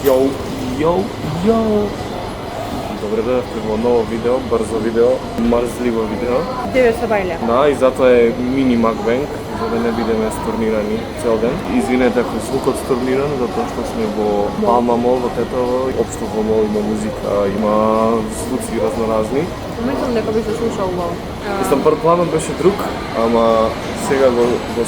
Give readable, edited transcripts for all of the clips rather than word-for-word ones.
Йоу, йоу, йоу. Добре дојавте во ново видео, брзо видео, мрзливо видео. Тебе се бајле. Да, и затоа е мини макбенг, за да не бидеме стурнирани цел ден. Извинете ако звукот стурниран, затоа што сме во Палма мол, во Тетово. Општо во мол има музика, има звуци разноразни. Мислам дека би се слушал убаво. Мислам, прв планот беше друг, ама сега го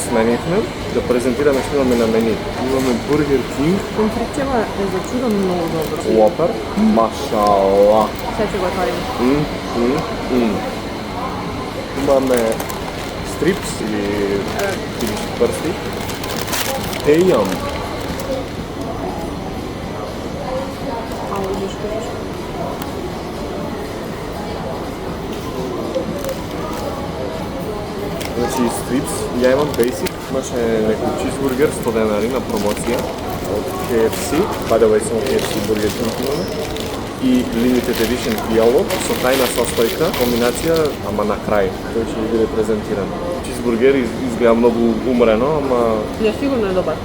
сменихме да презентираме што имаме на мени. Имаме Бургер Кинг. Конфрикција е за чудо многу добро. Лопер. Машала. Сега ќе го отворим. Имаме стрипс или прсти. Тејам. Ало, дишко. Значи стрипс, ја имам basic, имаше некој чизбургер 100 денари на промоција од KFC, by the way само KFC бургер имаме, и limited edition пијало со тајна состојка, комбинација, ама на крај, тој ќе биде презентиран. Чизбургер изгледа многу умрено, ама... Не, сигурно е добар.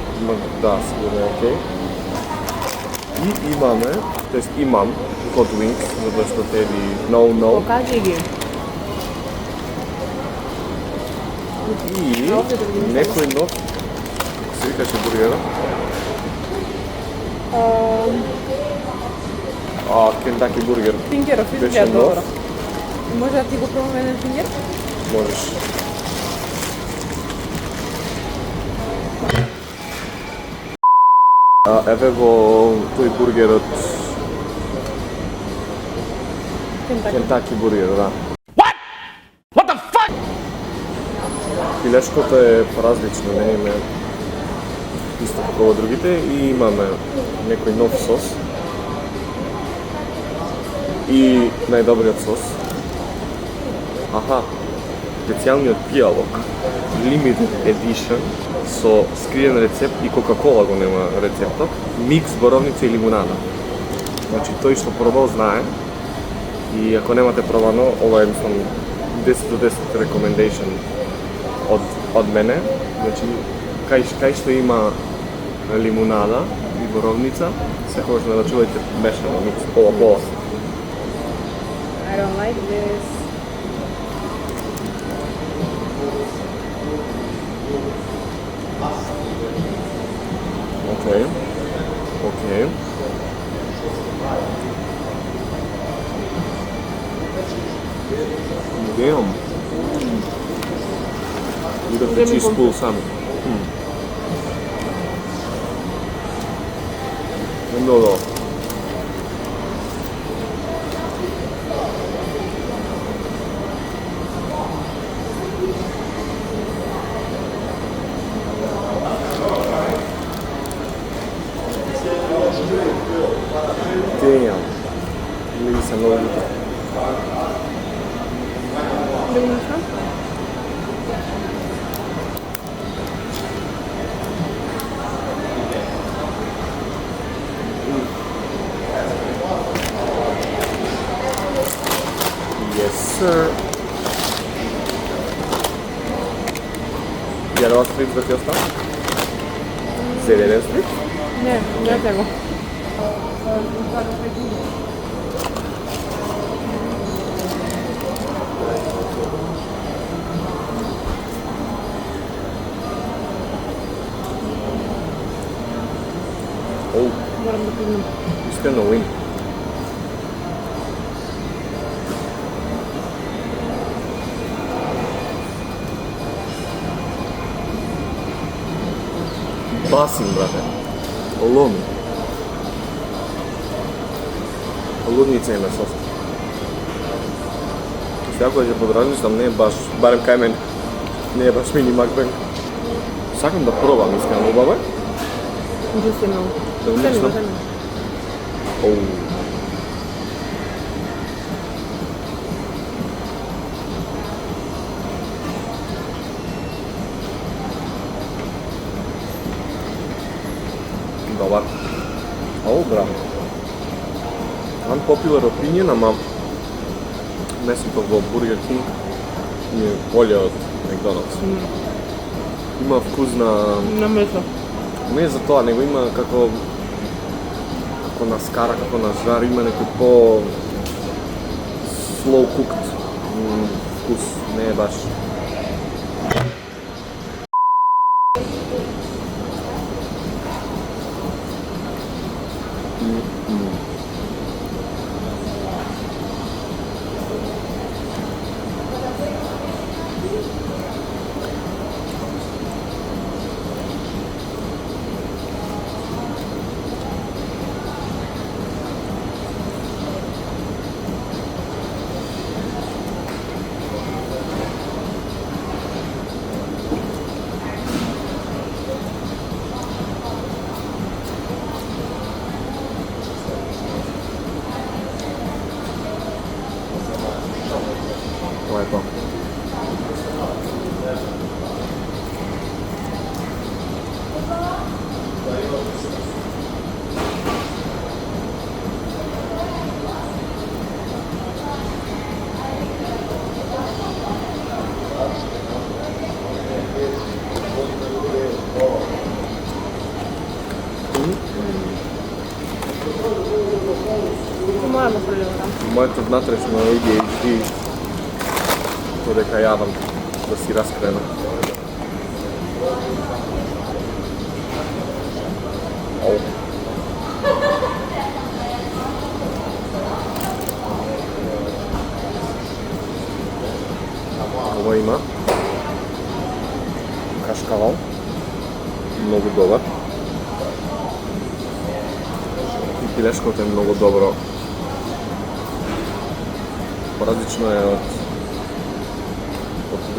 Да, сигурно е окей. И имаме, тоест имам hot wings, затоа што теди no. Покажи ги. И некој нов, како се викаше бургера? Кентаки бургер. Фингеров изгледа добро. Може да ти го пробаме еден фингер? Можеш. Еве во тој бургерот Кентаки бургер, да. Пилешкото е различно, не име исто како во другите и имаме некој нов сос и најдобриот сос. Аха, специјалниот пијалок, limited edition со скриен рецепт и Кока-кола го нема рецептот, микс боровница и лимунада. Значи тој што пробал знае и ако немате пробано, ова е мислам 10 до 10 recommendation од мене, значи кај што има лимунада и боровница, секогаш нарачувајте мешано микс, пола. I don't like this. Окей. Damn. You got the cheese spool sami. No. Damn. Lisa, no. Yes, sir. Јадова стрипс да ти остава? Зелен стрипс? Не, не го. Морам да пигнам. Искрено win. Басим, брате. Оломи. Лудница има сос. Сега кога ќе подразмислам, не е баш, барем кај мен, не е баш мини макбенг. Сакам да пробам, искрено убаво е. Джуси много. Да го мислам. Оу. Добар. Оу, браво. Unpopular opinion, ама месото во Бургер Кинг ми е боле од Макдоналдс. Има вкус на месо. Не за тоа, него има како како на скара, како на жар, има некој по slow cooked вкус, не е баш. Това е тоа. Моја мокролива. Моето внатрешно ADHD додека јадам да си раскрена. Ау. Ова има кашкавал, многу добар. И пилешкото е многу добро. Поразлично е од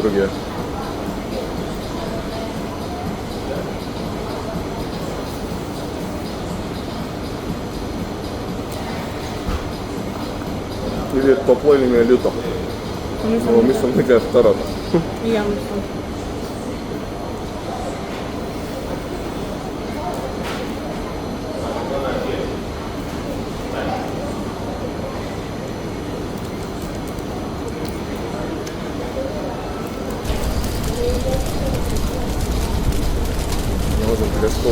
другие. Или е топло или ми е люто. Но мислам дека е второто. И ја мислам. Пилешко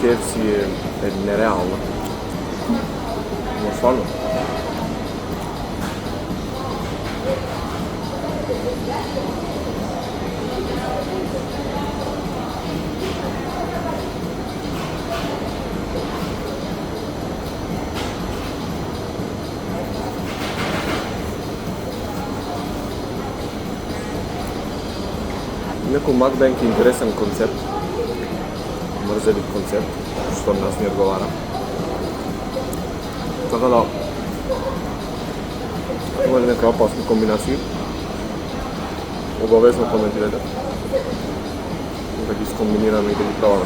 KFC е нереално. Но стварно. Некој макбенк е интересен концепт, мрзелив концепт, што нас не одговара. Така да, има ли нека опасни комбинации, обавезно коментирате, да ги скомбинираме и да ги пробаме.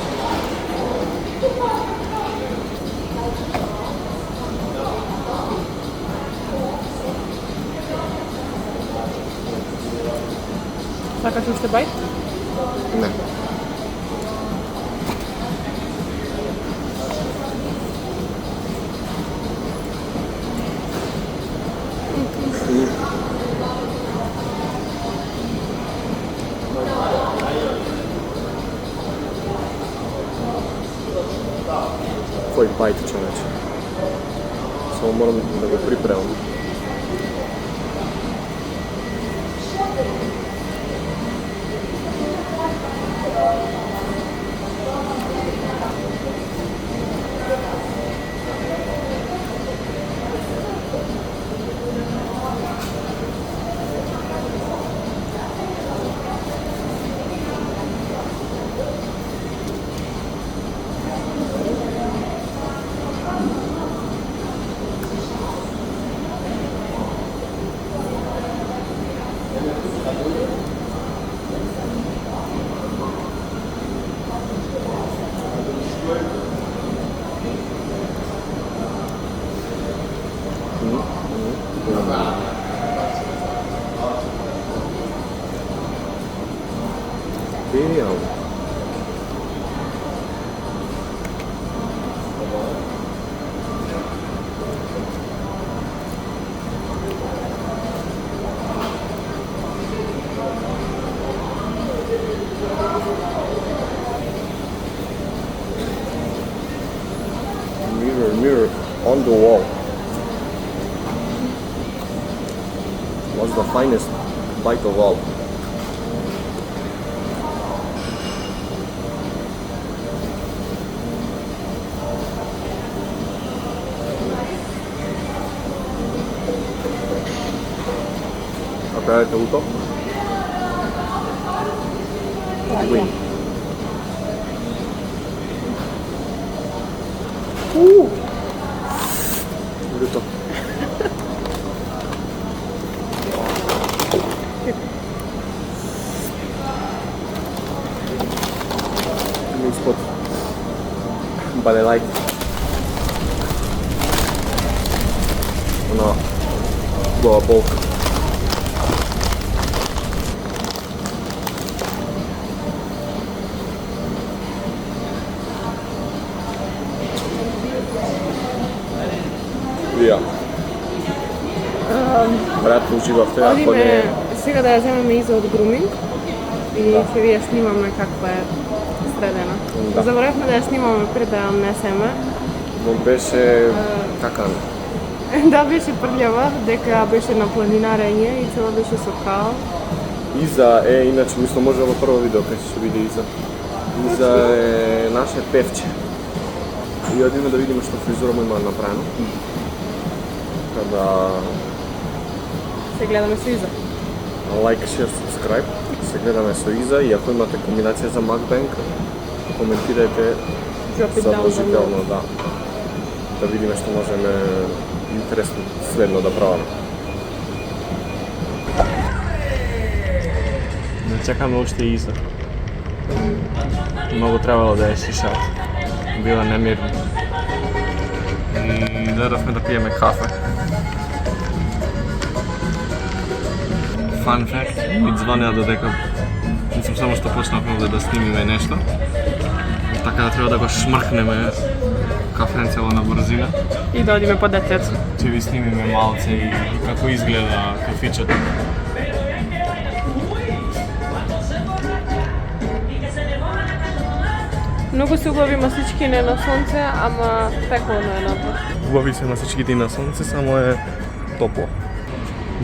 Сакаш уште бајт? Не. Кој бајт, човече? Само морам да го припремам. mirror on the wall was the finest bite of all. Направете го тоа? Win. Люто. Не испод. Балелајте. Она была болка. Ja. Брат, уживавте, ако не... Одиме сега да ја земеме Иза од груминг и ќе ви ја снимаме каква е средена. Да. Заборавме да ја снимаме пред да ја несеме. Но беше какан. Да, беше прљава, дека беше на планинарење и цела беше со кал. Иза е, иначе мислам може во прво видео кај ќе се види Иза. Иза е наше певче. И одиме да видиме што фризура му има направено. Kada Се гледаме со Иза. like, share, subscribe. Се гледаме со Иза и ако имате комбинација за mukbang, коментирајте Drop it down задолжително, да. Да видиме што можеме интересно следно да правиме. Не чекаме уште Иза. Многу требало да ја шишат. Била немирна. И дојдовме да пиеме кафе. Fun fact, ми звонеа додека мислам само што почнавме овде да снимиме нешто. Така да треба да го шмркнеме кафенцело на брзина. И да одиме по детето. Ќе ви снимиме малце и како изгледа кафичето. Многу се убави маслички не на сонце, ама пеклано е напад. Убави се масичките и на сонце, само е топло.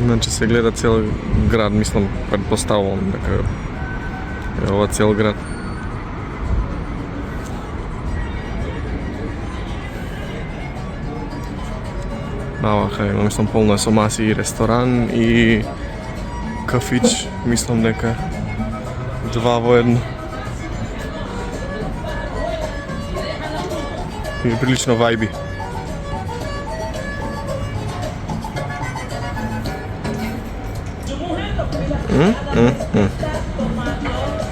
Значи се гледа цел град, мислам, предпоставувам дека е ова цел град. Навака има, мислам, полно е со маси и ресторан и кафич, мислам дека два во едно. И прилично вајби.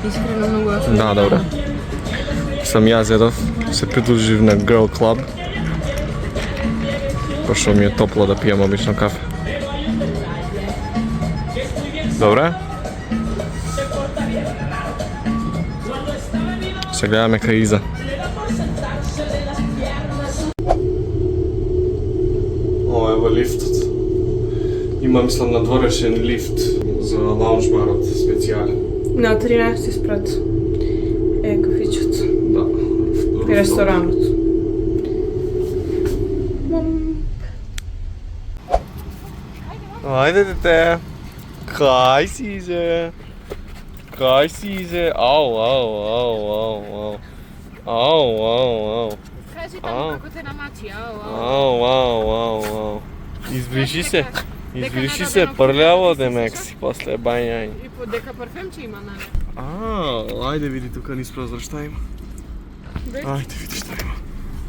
Искрено многу ја Да, добре. Сам јас едов, се придружив на Girl Club. Пошто ми е топло да пијам обично кафе. Добре? Се гледаме кај Иза. Ова е во лифтот. Има, мислам, надворешен лифт за лаунж барот специјален. На 13 спрат е кафичот. Да. И ресторанот. Ајде, дете. Кај си зе? Кај си зе? Ау, ау, ау, ау, ау. Ау, ау, ау. Кажи Ау. како те намачи, Ау, ау, ау, ау. Избриши се. Избриши се прљаво, демек си после бањање. И по дека парфем ќе има, нали? Ајде види тука низ прозор што има. Ајде види што има.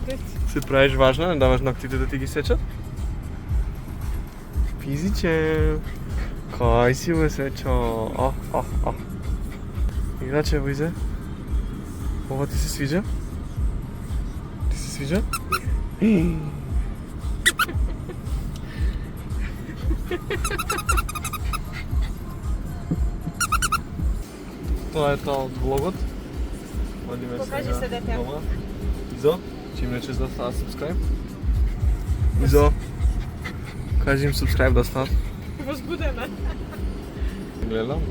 Дет. Се правиш важна, не даваш ноктите да ти ги сечат? Пизиче. Кај си бе сечо? Играче во Изе? Ова ти се свиѓа? Ти се свиѓа? Тоа е тоа од влогот. Одиме Покажи се, дете. дома. Изо, ќе им речеш да стават subscribe? Изо, кажи им subscribe да стават. Возбудена. Гледам,